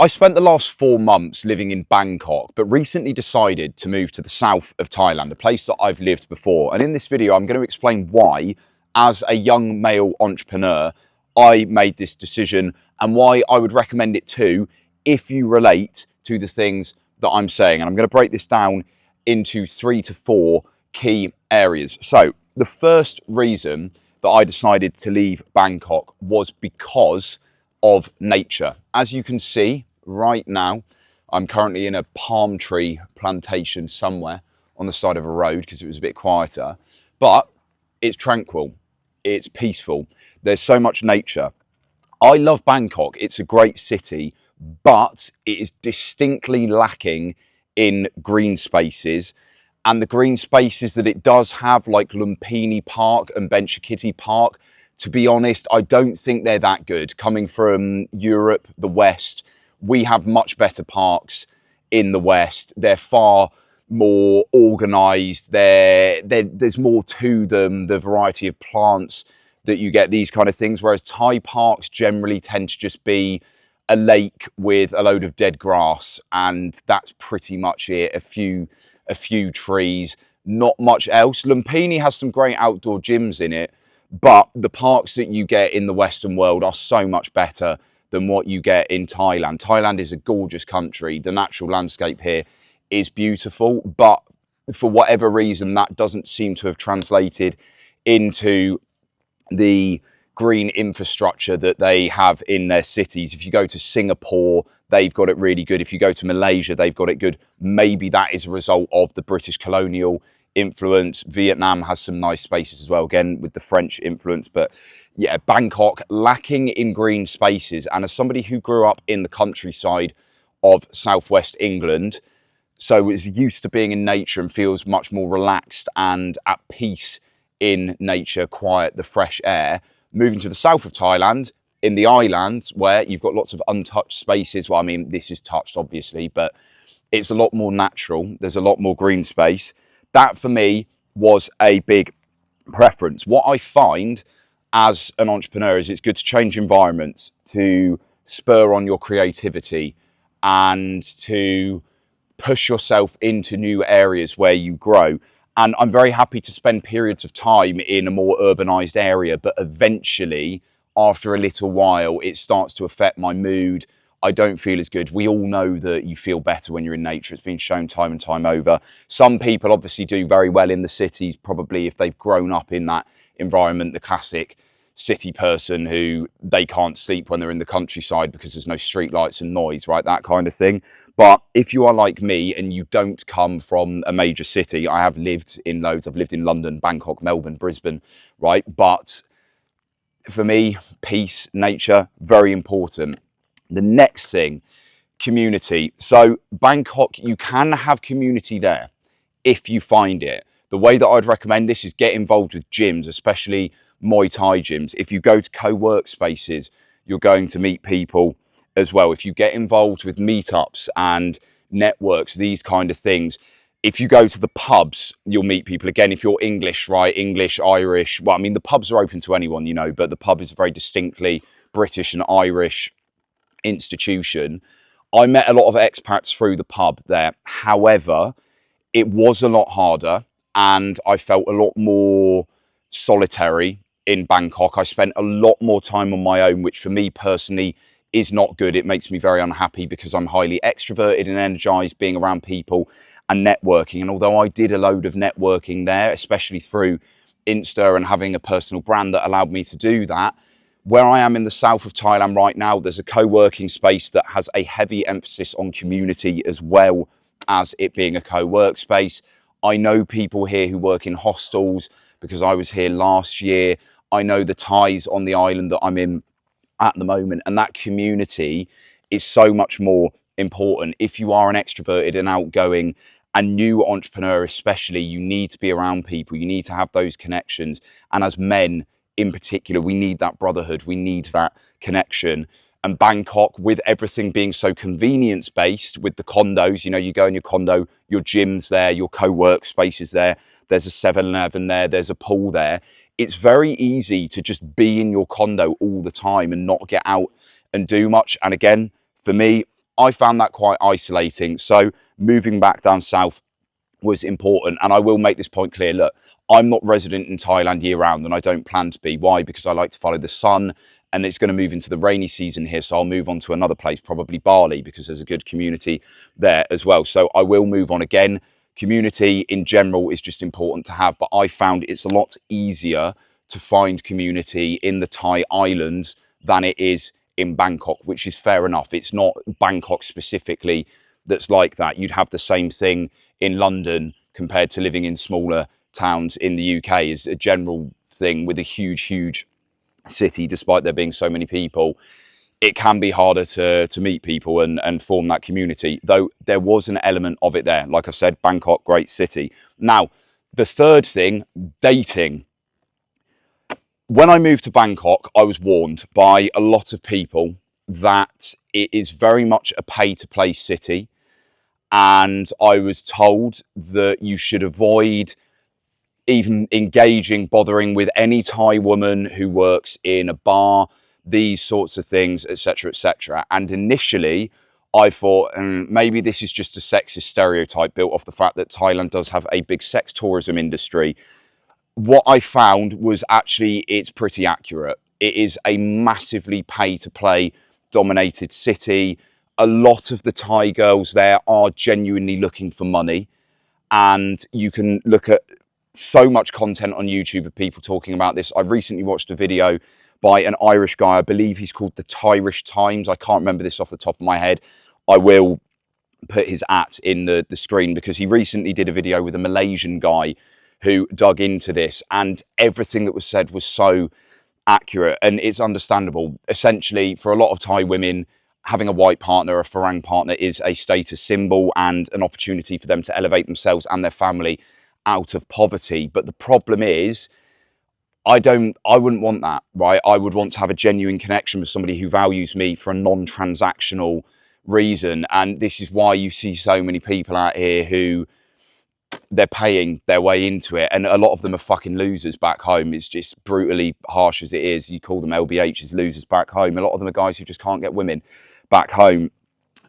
I spent the last 4 months living in Bangkok, but recently decided to move to the south of Thailand, a place that I've lived before. And in this video, I'm going to explain why, as a young male entrepreneur, I made this decision and why I would recommend it too if you relate to the things that I'm saying. And I'm going to break this down into 3 to 4 key areas. So the first reason that I decided to leave Bangkok was because of nature. As you can see right now, I'm currently in a palm tree plantation somewhere on the side of a road because it was a bit quieter, but it's tranquil, it's peaceful, there's so much nature. I love Bangkok, it's a great city, but it is distinctly lacking in green spaces. And the green spaces that it does have, like Lumpini Park and Benchikiti Park, to be honest, I don't think they're that good. Coming from Europe, the West, we have much better parks in the West. They're far more organised. There's more to them, the variety of plants that you get, these kind of things. Whereas Thai parks generally tend to just be a lake with a load of dead grass, and that's pretty much it. A few trees, not much else. Lumpini has some great outdoor gyms in it, but the parks that you get in the Western world are so much better than what you get in Thailand. Thailand is a gorgeous country. The natural landscape here is beautiful, but for whatever reason, that doesn't seem to have translated into the green infrastructure that they have in their cities. If you go to Singapore, they've got it really good. If you go to Malaysia, they've got it good. Maybe that is a result of the British colonial influence. Vietnam has some nice spaces as well, again with the French influence. But yeah, Bangkok lacking in green spaces. And as somebody who grew up in the countryside of southwest England, so is used to being in nature and feels much more relaxed and at peace in nature, quiet, the fresh air, moving to the south of Thailand, in the islands where you've got lots of untouched spaces. Well, I mean, this is touched obviously, but it's a lot more natural. There's a lot more green space. That for me was a big preference. What I find as an entrepreneur is it's good to change environments, to spur on your creativity and to push yourself into new areas where you grow. And I'm very happy to spend periods of time in a more urbanized area, but eventually, after a little while, it starts to affect my mood. I don't feel as good. We all know that you feel better when you're in nature. It's been shown time and time over. Some people obviously do very well in the cities, probably if they've grown up in that environment, the classic city person who they can't sleep when they're in the countryside because there's no street lights and noise, right? That kind of thing. But if you are like me and you don't come from a major city, I have lived in loads. I've lived in London, Bangkok, Melbourne, Brisbane, right? But for me, peace, nature, very important. The next thing, community. So Bangkok, you can have community there if you find it. The way that I'd recommend this is get involved with gyms, especially Muay Thai gyms. If you go to co-work spaces, you're going to meet people as well. If you get involved with meetups and networks, these kind of things. If you go to the pubs, you'll meet people. Again, if you're English, right? English, Irish. Well, I mean, the pubs are open to anyone, you know, but the pub is a very distinctly British and Irish institution. I met a lot of expats through the pub there. However, it was a lot harder and I felt a lot more solitary in Bangkok. I spent a lot more time on my own, which for me personally is not good. It makes me very unhappy because I'm highly extroverted and energized being around people and networking. And although I did a load of networking there, especially through Insta and having a personal brand that allowed me to do that, where I am in the south of Thailand right now, there's a co-working space that has a heavy emphasis on community as well as it being a co-work space. I know people here who work in hostels because I was here last year. I know the Thais on the island that I'm in at the moment, and that community is so much more important. If you are an extroverted and outgoing and new entrepreneur especially, you need to be around people. You need to have those connections. And as men in particular, we need that brotherhood. We need that connection. And Bangkok, with everything being so convenience based with the condos, you know, you go in your condo, your gym's there, your co-work space is there, there's a 7-Eleven there, there's a pool there. It's very easy to just be in your condo all the time and not get out and do much. And again, for me, I found that quite isolating. So moving back down south was important. And I will make this point clear. Look, I'm not resident in Thailand year round, and I don't plan to be. Why? Because I like to follow the sun, and it's going to move into the rainy season here. So I'll move on to another place, probably Bali, because there's a good community there as well. So I will move on again. Community in general is just important to have, but I found it's a lot easier to find community in the Thai islands than it is in Bangkok, which is fair enough. It's not Bangkok specifically that's like that. You'd have the same thing in London compared to living in smaller towns in the UK is a general thing with a huge city. Despite there being so many people, it can be harder to meet people and form that community, though there was an element of it there. Like I said, Bangkok, great city. Now, the third thing, dating. When I moved to Bangkok, I was warned by a lot of people that it is very much a pay-to-play city. And I was told that you should avoid even engaging, bothering with any Thai woman who works in a bar, these sorts of things, etc., etc. And initially, I thought maybe this is just a sexist stereotype built off the fact that Thailand does have a big sex tourism industry. What I found was actually it's pretty accurate. It is a massively pay-to-play dominated city. A lot of the Thai girls there are genuinely looking for money, and you can look at so much content on YouTube of people talking about this. I recently watched a video by an Irish guy. I believe he's called the Irish Times. I can't remember this off the top of my head. I will put his in the screen because he recently did a video with a Malaysian guy who dug into this, and everything that was said was so accurate, and it's understandable. Essentially, for a lot of Thai women, having a white partner, a Farang partner, is a status symbol and an opportunity for them to elevate themselves and their family out of poverty. But the problem is, I wouldn't want that, right? I would want to have a genuine connection with somebody who values me for a non-transactional reason. And this is why you see so many people out here who they're paying their way into it, and a lot of them are fucking losers back home. It's just brutally harsh as it is. You call them LBHs, losers back home. A lot of them are guys who just can't get women back home.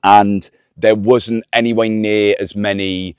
And there wasn't anywhere near as many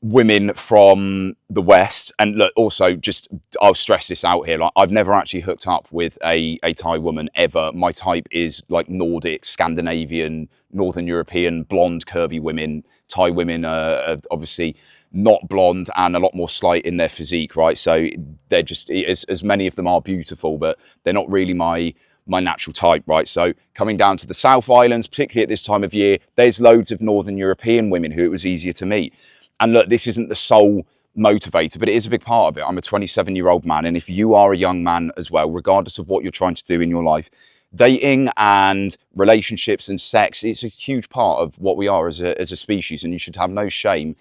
women from the West. And look, also, just I'll stress this out here, like I've never actually hooked up with a Thai woman ever. My type is like Nordic, Scandinavian, Northern European, blonde, curvy women. Thai women are obviously not blonde and a lot more slight in their physique, right? So they're just, as many of them are beautiful, but they're not really my natural type, right? So coming down to the South Islands, particularly at this time of year, there's loads of Northern European women who it was easier to meet. And look, this isn't the sole motivator, but it is a big part of it. I'm a 27-year-old man, and if you are a young man as well, regardless of what you're trying to do in your life, dating and relationships and sex, it's a huge part of what we are as a species, and you should have no shame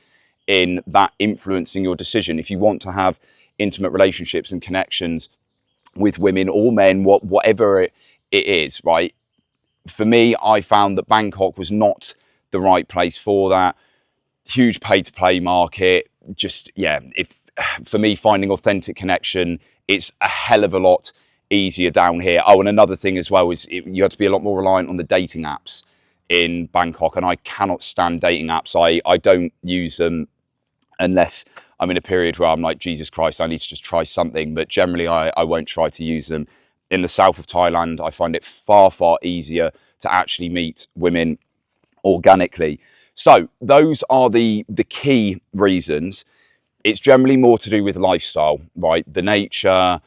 in that influencing your decision. If you want to have intimate relationships and connections with women or men, whatever it is, right? For me, I found that Bangkok was not the right place for that. Huge pay-to-play market. Just, yeah, for me, finding authentic connection, it's a hell of a lot easier down here. Oh, and another thing as well is you have to be a lot more reliant on the dating apps in Bangkok, and I cannot stand dating apps. I don't use them unless I'm in a period where I'm like, Jesus Christ, I need to just try something. But generally, I won't try to use them. In the south of Thailand, I find it far easier to actually meet women organically. So those are the key reasons. It's generally more to do with lifestyle, right? The nature,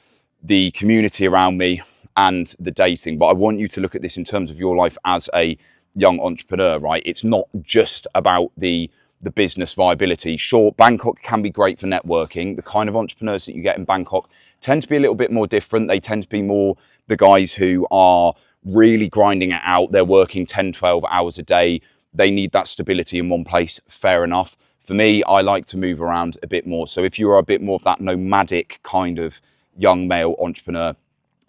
the community around me, and the dating. But I want you to look at this in terms of your life as a young entrepreneur, right? It's not just about the business viability. Sure, Bangkok can be great for networking. The kind of entrepreneurs that you get in Bangkok tend to be a little bit more different. They tend to be more the guys who are really grinding it out. They're working 10, 12 hours a day. They need that stability in one place. Fair enough. For me, I like to move around a bit more. So if you are a bit more of that nomadic kind of young male entrepreneur,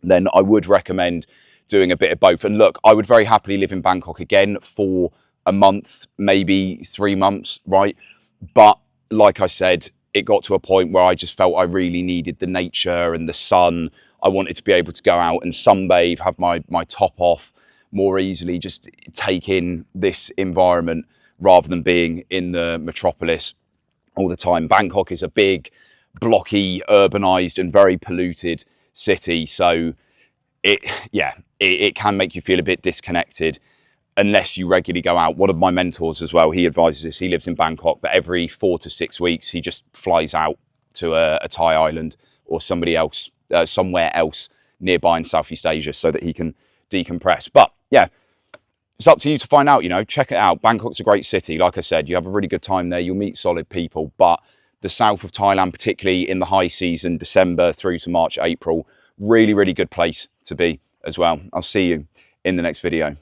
then I would recommend doing a bit of both. And look, I would very happily live in Bangkok again for a month, maybe 3 months, right? But like I said, it got to a point where I just felt I really needed the nature and the sun. I wanted to be able to go out and sunbathe, have my top off, more easily just take in this environment rather than being in the metropolis all the time. Bangkok is a big, blocky, urbanized and very polluted city. So it can make you feel a bit disconnected unless you regularly go out. One of my mentors as well, he advises this. He lives in Bangkok, but every 4 to 6 weeks, he just flies out to a Thai island or somewhere else nearby in Southeast Asia so that he can decompress. But yeah, it's up to you to find out, check it out. Bangkok's a great city. Like I said, you have a really good time there. You'll meet solid people, but the south of Thailand, particularly in the high season, December through to March, April, really, really good place to be as well. I'll see you in the next video.